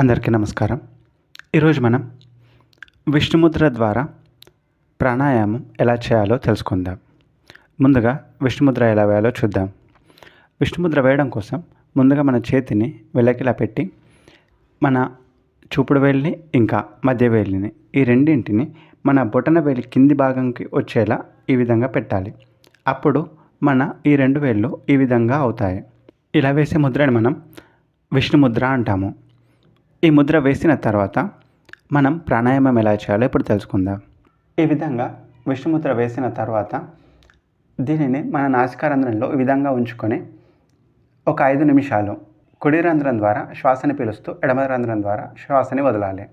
అందరికీ నమస్కారం. ఈరోజు మనం విష్ణుముద్ర ద్వారా ప్రాణాయామం ఎలా చేయాలో తెలుసుకుందాం. ముందుగా విష్ణుముద్ర ఎలా వేయాలో చూద్దాం. విష్ణుముద్ర వేయడం కోసం ముందుగా మన చేతిని వెల్లకిలా పెట్టి మన చూపుడు వేలిని ఇంకా మధ్య వేలిని ఈ రెండింటిని మన బొటన వేలి కింది భాగంకి వచ్చేలా ఈ విధంగా పెట్టాలి. అప్పుడు మన ఈ రెండు వేళ్ళు ఈ విధంగా అవుతాయి. ఇలా వేసే ముద్రని మనం విష్ణుముద్ర అంటాము. ఈ ముద్ర వేసిన తర్వాత మనం ప్రాణాయామం ఎలా చేయాలో ఇప్పుడు తెలుసుకుందాం. ఈ విధంగా విష్ణుముద్ర వేసిన తర్వాత దీనిని మన నాసికారంధ్రంలో ఈ విధంగా ఉంచుకొని ఒక 5 నిమిషాలు కుడి రంధ్రం ద్వారా శ్వాసని పీలుస్తూ ఎడమ రంధ్రం ద్వారా శ్వాసని వదలాలి.